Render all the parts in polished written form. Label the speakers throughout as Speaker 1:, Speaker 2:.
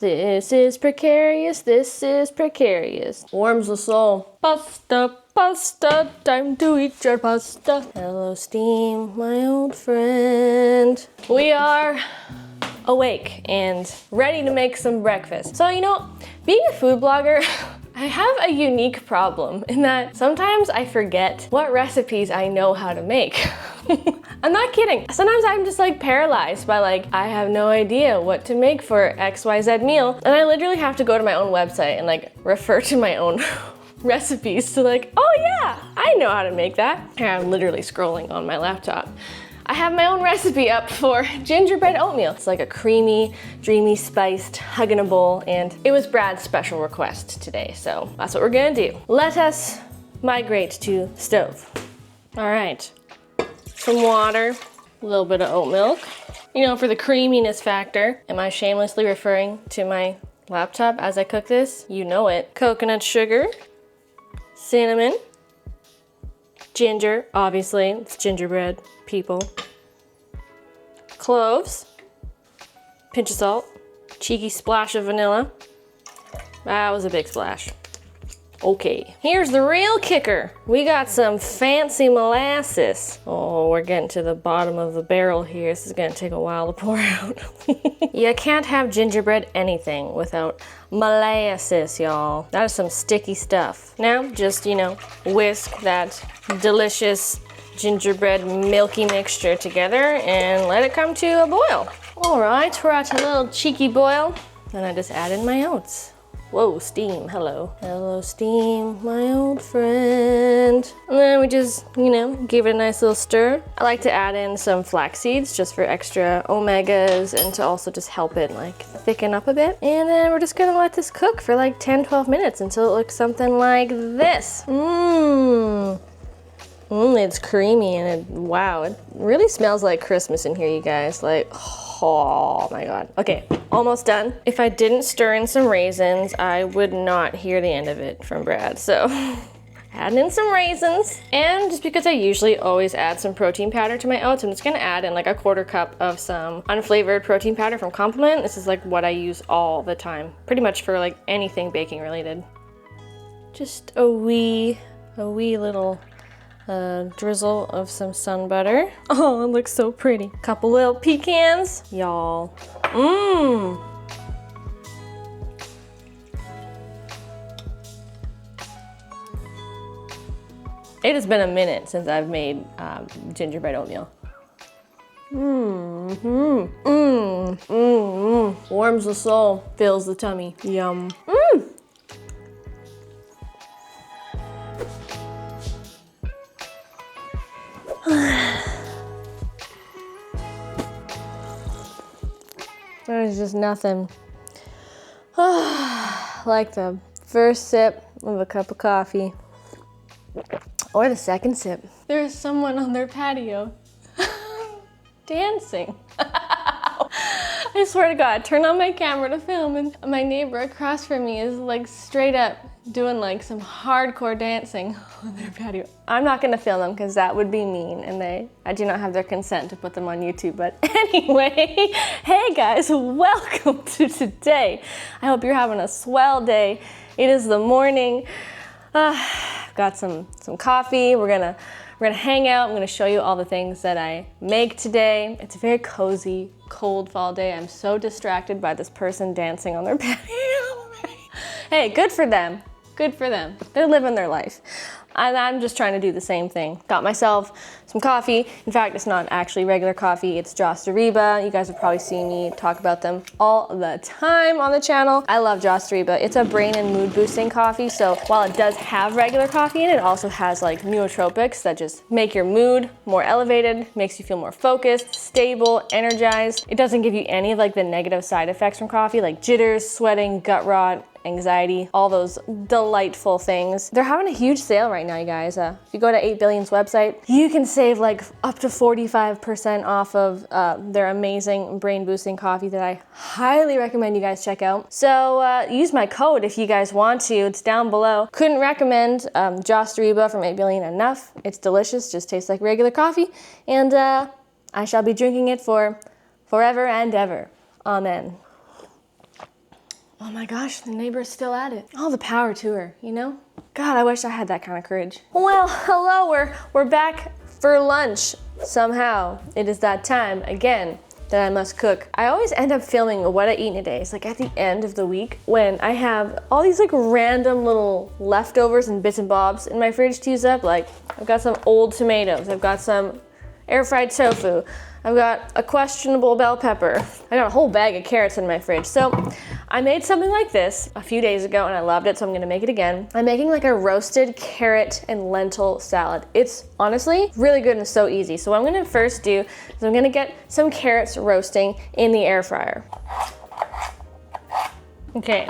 Speaker 1: This is precarious, this is precarious. Warms the soul. Pasta, pasta, time to eat your pasta. Hello, Steam, my old friend. We are awake and ready to make some breakfast. So, you know, being a food blogger, I have a unique problem in that sometimes I forget what recipes I know how to make. I'm not kidding. Sometimes I'm just like paralyzed by like, I have no idea what to make for XYZ meal. And I literally have to go to my own website and like refer to my own recipes to like, oh yeah, I know how to make that. Here I'm literally scrolling on my laptop. I have my own recipe up for gingerbread oatmeal. It's like a creamy, dreamy, spiced hug in a bowl, and it was Brad's special request today, so that's what we're gonna do. Let us migrate to stove. All right, some water, a little bit of oat milk. You know, for the creaminess factor. Am I shamelessly referring to my laptop as I cook this? You know it. Coconut sugar, cinnamon, ginger, obviously, it's gingerbread, people. Cloves, pinch of salt, cheeky splash of vanilla. That was a big splash. Okay, here's the real kicker. We got some fancy molasses. Oh, we're getting to the bottom of the barrel here. This is gonna take a while to pour out. You can't have gingerbread anything without molasses, y'all. That is some sticky stuff. Now, just, you know, whisk that delicious gingerbread milky mixture together and let it come to a boil. All right, we're at a little cheeky boil. Then I just add in my oats. Whoa, Steam, hello. Hello, Steam, my old friend. And then we just, you know, give it a nice little stir. I like to add in some flax seeds just for extra omegas and to also just help it like thicken up a bit. And then we're just gonna let this cook for like 10-12 minutes until it looks something like this. It's creamy and wow, it really smells like Christmas in here, you guys. Like, oh my God. Okay, almost done. If I didn't stir in some raisins, I would not hear the end of it from Brad. So add in some raisins. And just because I usually always add some protein powder to my oats, I'm just gonna add in like a 1/4 cup of some unflavored protein powder from Compliment. This is like what I use all the time, pretty much for like anything baking related. Just a wee little drizzle of some sun butter. Oh, it looks so pretty. Couple little pecans, y'all. It has been a minute since I've made gingerbread oatmeal. Warms the soul, fills the tummy. Yum. There's just nothing like the first sip of a cup of coffee or the second sip. There's someone on their patio dancing. I swear to God, turn on my camera to film and my neighbor across from me is like straight up doing like some hardcore dancing on their patio. I'm not gonna film them because that would be mean and I do not have their consent to put them on YouTube. But anyway, hey guys, welcome to today. I hope you're having a swell day. It is the morning. Got some coffee. We're gonna hang out. I'm gonna show you all the things that I make today. It's a very cozy, cold fall day. I'm so distracted by this person dancing on their patio. Hey, good for them. Good for them. They're living their life. And I'm just trying to do the same thing. Got myself some coffee. In fact, it's not actually regular coffee, it's JostArriba. You guys have probably seen me talk about them all the time on the channel. I love JostArriba. It's a brain and mood boosting coffee. So while it does have regular coffee in it, it also has like nootropics that just make your mood more elevated, makes you feel more focused, stable, energized. It doesn't give you any of like the negative side effects from coffee, like jitters, sweating, gut rot, anxiety, all those delightful things. They're having a huge sale right now, you guys. If you go to 8 Billion's website, you can save like up to 45% off of their amazing brain boosting coffee that I highly recommend you guys check out. So use my code if you guys want to. It's down below. Couldn't recommend JostArriba from 8 Billion enough. It's delicious, just tastes like regular coffee. And I shall be drinking it for forever and ever. Amen. Oh my gosh, the neighbor's still at it. All the power to her, you know? God, I wish I had that kind of courage. Well, hello, we're back for lunch. Somehow, it is that time again that I must cook. I always end up filming what I eat in a day. It's like at the end of the week when I have all these like random little leftovers and bits and bobs in my fridge to use up. Like I've got some old tomatoes, I've got some air fried tofu, I've got a questionable bell pepper. I got a whole bag of carrots in my fridge. So I made something like this a few days ago and I loved it, so I'm gonna make it again. I'm making like a roasted carrot and lentil salad. It's honestly really good and so easy. So what I'm gonna first do is I'm gonna get some carrots roasting in the air fryer. Okay,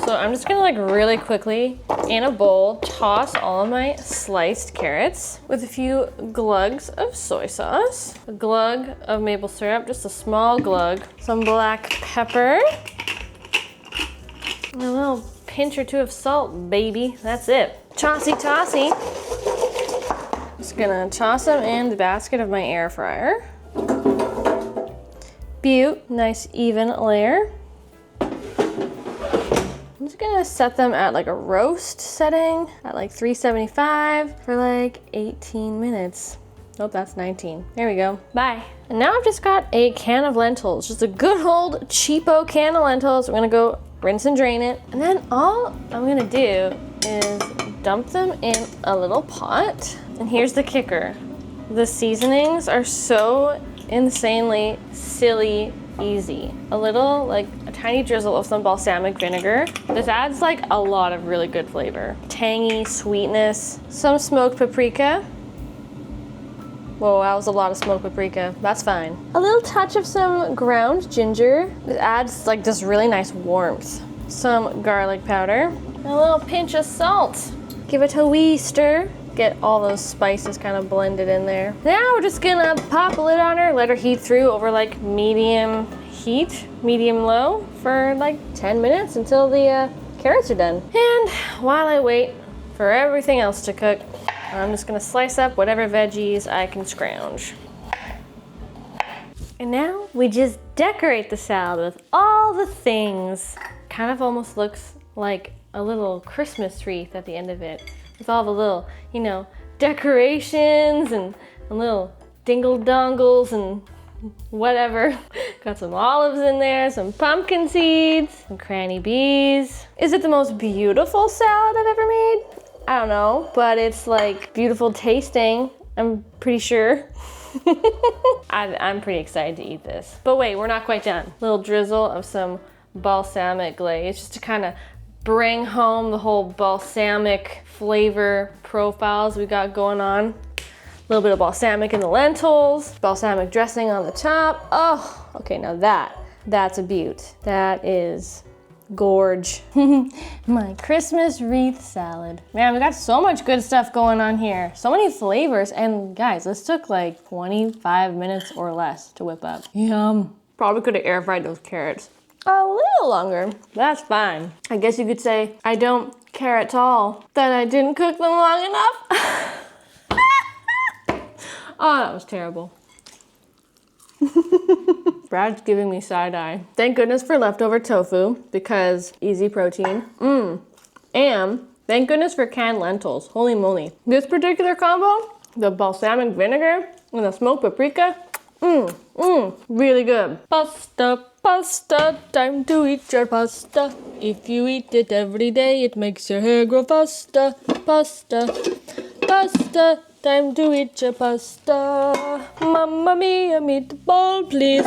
Speaker 1: so I'm just gonna like really quickly in a bowl toss all of my sliced carrots with a few glugs of soy sauce, a glug of maple syrup, just a small glug, some black pepper, and a little pinch or two of salt, baby. That's it. Tossy tossy. Just gonna toss them in the basket of my air fryer. Beaut, nice even layer. I'm just gonna set them at like a roast setting at like 375 for like 18 minutes. Nope, that's 19. There we go. Bye. And now I've just got a can of lentils, just a good old cheapo can of lentils. I'm gonna go rinse and drain it. And then all I'm gonna do is dump them in a little pot. And here's the kicker. The seasonings are so insanely silly easy. A little, like a tiny drizzle of some balsamic vinegar. This adds like a lot of really good flavor. Tangy sweetness, some smoked paprika. Whoa, that was a lot of smoked paprika. That's fine. A little touch of some ground ginger. It adds like this really nice warmth. Some garlic powder. And a little pinch of salt. Give it a wee stir. Get all those spices kind of blended in there. Now we're just gonna pop a lid on her, let her heat through over like medium heat, medium low for like 10 minutes until the carrots are done. And while I wait for everything else to cook, I'm just gonna slice up whatever veggies I can scrounge. And now we just decorate the salad with all the things. Kind of almost looks like a little Christmas wreath at the end of it. With all the little, you know, decorations and little dingle dongles and whatever. Got some olives in there, some pumpkin seeds, some cranny bees. Is it the most beautiful salad I've ever made? I don't know, but it's like beautiful tasting, I'm pretty sure. I'm pretty excited to eat this. But wait, we're not quite done. Little drizzle of some balsamic glaze just to kind of bring home the whole balsamic flavor profiles we got going on. A little bit of balsamic in the lentils, balsamic dressing on the top. Oh, okay, now that's a beaut. That is gorge. My Christmas wreath salad. Man, we got so much good stuff going on here. So many flavors, and guys, this took like 25 minutes or less to whip up. Yum. Probably could have air fried those carrots a little longer. That's fine. I guess you could say I don't care at all that I didn't cook them long enough. Oh, that was terrible. Brad's giving me side eye. Thank goodness for leftover tofu because easy protein. And thank goodness for canned lentils. Holy moly. This particular combo, the balsamic vinegar and the smoked paprika, really good. Pasta, time to eat your pasta. If you eat it every day, it makes your hair grow faster. Pasta, time to eat your pasta. Mamma mia, meatball, please,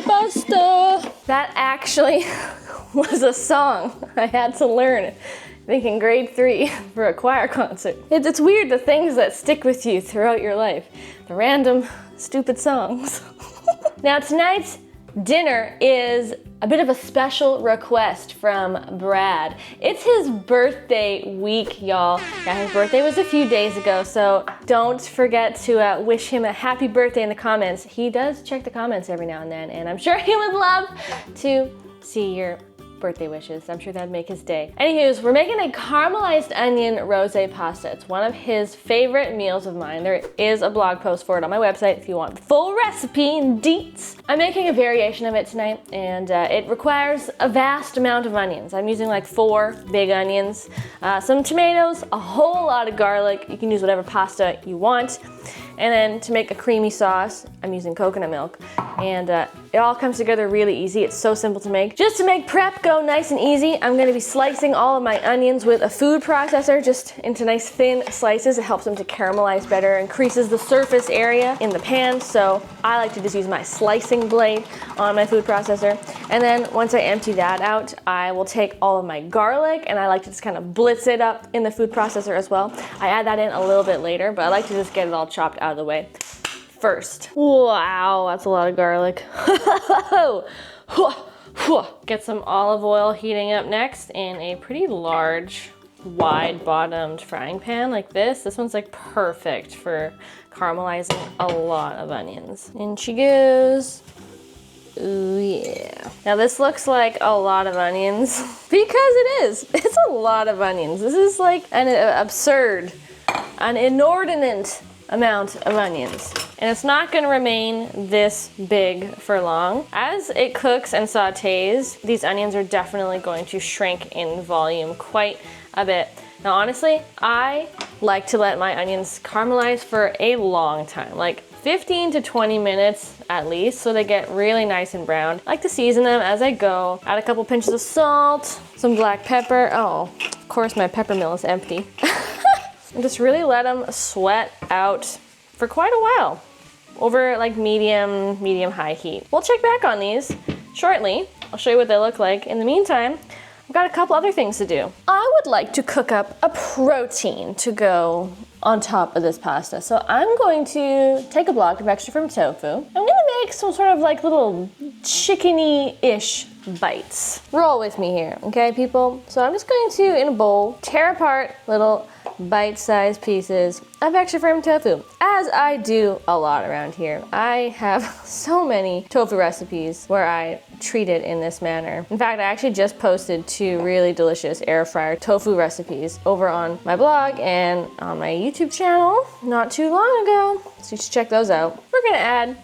Speaker 1: pasta. That actually was a song I had to learn, I think in grade 3 for a choir concert. It's weird, the things that stick with you throughout your life. The random, stupid songs. Now tonight's dinner is a bit of a special request from Brad. It's his birthday week, y'all. Yeah, his birthday was a few days ago, so don't forget to wish him a happy birthday in the comments. He does check the comments every now and then, and I'm sure he would love to see your birthday wishes. I'm sure that'd make his day. Anywho's, we're making a caramelized onion rosé pasta. It's one of his favorite meals of mine. There is a blog post for it on my website if you want the full recipe and deets. I'm making a variation of it tonight, and it requires a vast amount of onions. I'm using like 4 big onions, some tomatoes, a whole lot of garlic. You can use whatever pasta you want. And then to make a creamy sauce, I'm using coconut milk. And it all comes together really easy. It's so simple to make. Just to make prep go nice and easy, I'm gonna be slicing all of my onions with a food processor just into nice thin slices. It helps them to caramelize better, increases the surface area in the pan. So I like to just use my slicing blade on my food processor. And then once I empty that out, I will take all of my garlic and I like to just kind of blitz it up in the food processor as well. I add that in a little bit later, but I like to just get it all chopped out of the way first. Wow, that's a lot of garlic. Get some olive oil heating up next in a pretty large, wide bottomed frying pan like this. This one's like perfect for caramelizing a lot of onions. In she goes. Ooh, yeah. Now this looks like a lot of onions because it is. It's a lot of onions. This is like an absurd, an inordinate amount of onions. And it's not gonna remain this big for long. As it cooks and sautés, these onions are definitely going to shrink in volume quite a bit. Now honestly, I like to let my onions caramelize for a long time, like 15 to 20 minutes at least, so they get really nice and brown. I like to season them as I go. Add a couple pinches of salt, some black pepper. Oh, of course my pepper mill is empty. And just really let them sweat out for quite a while over like medium high heat. We'll check back on these shortly. I'll show you what they look like. In the meantime, I've got a couple other things to do. I would like to cook up a protein to go on top of this pasta. So I'm going to take a block of extra firm tofu. I'm gonna make some sort of like little chickeny-ish bites. Roll with me here, okay people? So I'm just going to, in a bowl, tear apart little bite-sized pieces of extra firm tofu, as I do a lot around here. I have so many tofu recipes where I treat it in this manner. In fact, I actually just posted 2 really delicious air fryer tofu recipes over on my blog and on my YouTube channel not too long ago, so you should check those out. We're gonna add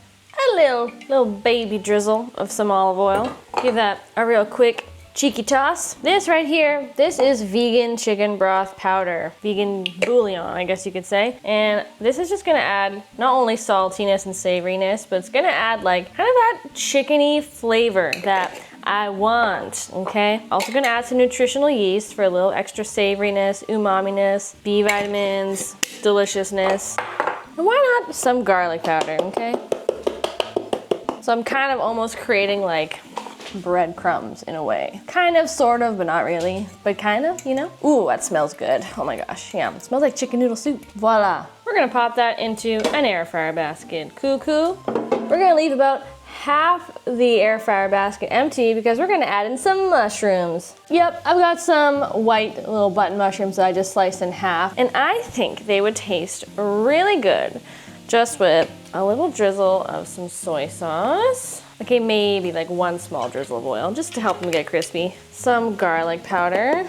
Speaker 1: a little baby drizzle of some olive oil. Give that a real quick cheeky toss. This right here, this is vegan chicken broth powder. Vegan bouillon, I guess you could say. And this is just gonna add not only saltiness and savoriness, but it's gonna add like kind of that chickeny flavor that I want, okay? Also gonna add some nutritional yeast for a little extra savoriness, umaminess, B vitamins, deliciousness. And why not some garlic powder, okay? So I'm kind of almost creating like breadcrumbs in a way. Kind of, sort of, but not really. But kind of, you know? Ooh, that smells good. Oh my gosh, yeah. It smells like chicken noodle soup. Voila. We're gonna pop that into an air fryer basket. Cuckoo. We're gonna leave about half the air fryer basket empty because we're gonna add in some mushrooms. Yep, I've got some white little button mushrooms that I just sliced in half, and I think they would taste really good just with a little drizzle of some soy sauce. Okay, maybe like 1 small drizzle of oil just to help them get crispy. Some garlic powder.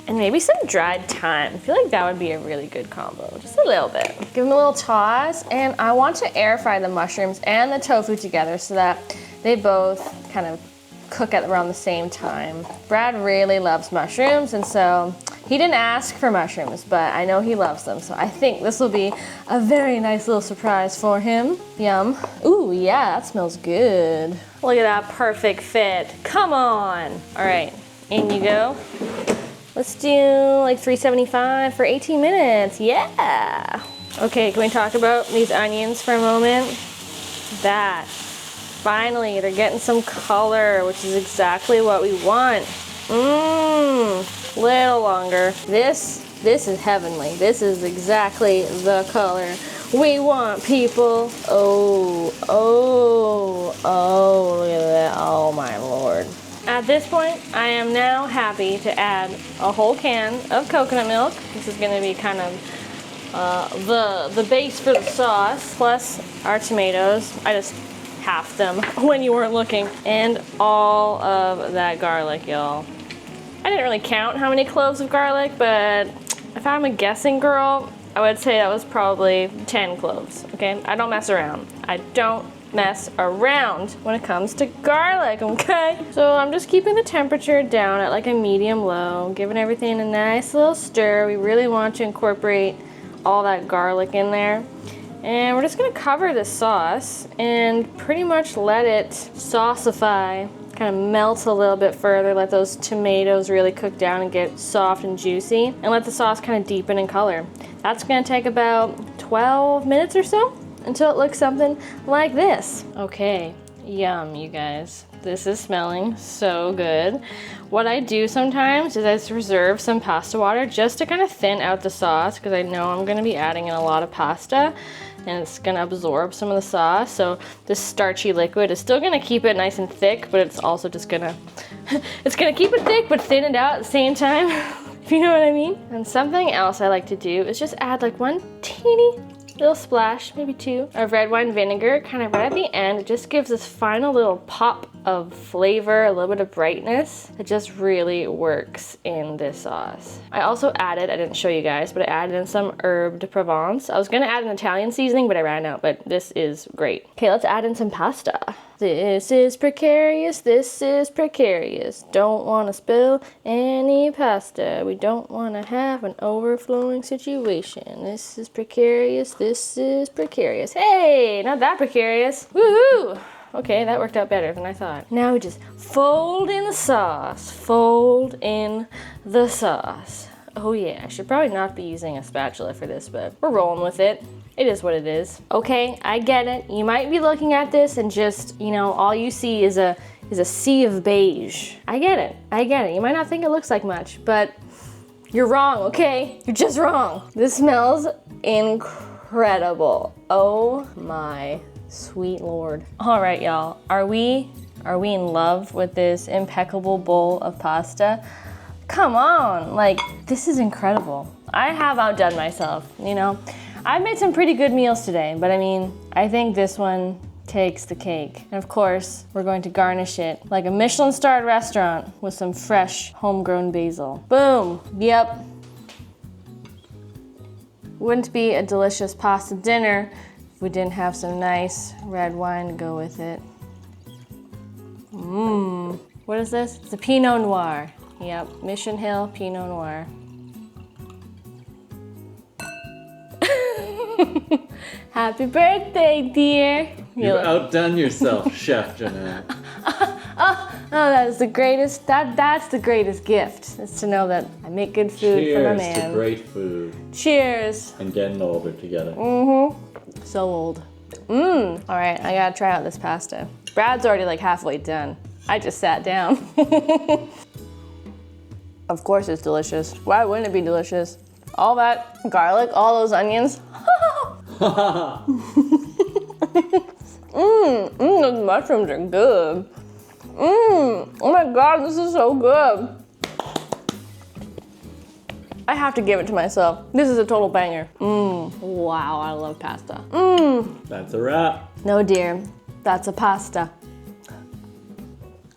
Speaker 1: And maybe some dried thyme. I feel like that would be a really good combo, just a little bit. Give them a little toss, and I want to air fry the mushrooms and the tofu together so that they both kind of cook at around the same time. Brad really loves mushrooms, and so he didn't ask for mushrooms, but I know he loves them, so I think this will be a very nice little surprise for him. Yum. Ooh, yeah, that smells good. Look at that perfect fit. Come on. All right, in you go. Let's do like 375 for 18 minutes. Yeah. Okay, can we talk about these onions for a moment? That. Finally, they're getting some color, which is exactly what we want. Little longer. This is heavenly. This is exactly the color we want, people. Oh, look at that. Oh my Lord. At this point, I am now happy to add a whole can of coconut milk. This is gonna be kind of the base for the sauce, plus our tomatoes. I just half them when you weren't looking. And all of that garlic, y'all. I didn't really count how many cloves of garlic, but if I'm a guessing girl, I would say that was probably 10 cloves, okay? I don't mess around. I don't mess around when it comes to garlic, okay? So I'm just keeping the temperature down at like a medium low, giving everything a nice little stir. We really want to incorporate all that garlic in there. And we're just gonna cover this sauce and pretty much let it sauceify, kind of melt a little bit further, let those tomatoes really cook down and get soft and juicy, and let the sauce kind of deepen in color. That's gonna take about 12 minutes or so until it looks something like this. Okay, yum, you guys. This is smelling so good. What I do sometimes is I reserve some pasta water just to kind of thin out the sauce, because I know I'm gonna be adding in a lot of pasta and it's gonna absorb some of the sauce. So this starchy liquid is still gonna keep it nice and thick, but it's also just gonna, it's gonna keep it thick but thin it out at the same time, if you know what I mean. And something else I like to do is just add like one teeny little splash, maybe two, of red wine vinegar, kind of right at the end. It just gives this final little pop of flavor, a little bit of brightness. It just really works in this sauce. I also added, I didn't show you guys, but I added in some herb de Provence. I was gonna add an Italian seasoning, but I ran out, but this is great. Okay, let's add in some pasta. This is precarious, this is precarious. Don't wanna spill any pasta. We don't wanna have an overflowing situation. This is precarious, this is precarious. Hey, not that precarious. Woohoo! Okay, that worked out better than I thought. Now we just fold in the sauce. Fold in the sauce. Oh yeah, I should probably not be using a spatula for this, but we're rolling with it. It is what it is. Okay, I get it. You might be looking at this and just, you know, all you see is a sea of beige. I get it. I get it. You might not think it looks like much, but you're wrong, okay? You're just wrong. This smells incredible. Oh my sweet Lord. All right, y'all. Are we in love with this impeccable bowl of pasta? Come on, like, this is incredible. I have outdone myself, you know? I've made some pretty good meals today, but I mean, I think this one takes the cake. And of course, we're going to garnish it like a Michelin-starred restaurant with some fresh homegrown basil. Boom, yep. Wouldn't be a delicious pasta dinner if we didn't have some nice red wine to go with it. Mmm, what is this? It's a Pinot Noir. Yep, Mission Hill Pinot Noir. Happy birthday, dear.
Speaker 2: You've outdone yourself, Chef Jeanette.
Speaker 1: Oh, that's the greatest, that's the greatest gift. Is to know that I make good food for my man.
Speaker 2: Cheers to great food.
Speaker 1: Cheers.
Speaker 2: And getting older together.
Speaker 1: Mm-hmm. So old. All right, I gotta try out this pasta. Brad's already like halfway done. I just sat down. Of course it's delicious. Why wouldn't it be delicious? All that garlic, all those onions. Those mushrooms are good. Oh my God, this is so good. I have to give it to myself. This is a total banger. Wow, I love pasta.
Speaker 2: That's a wrap.
Speaker 1: No dear, that's a pasta.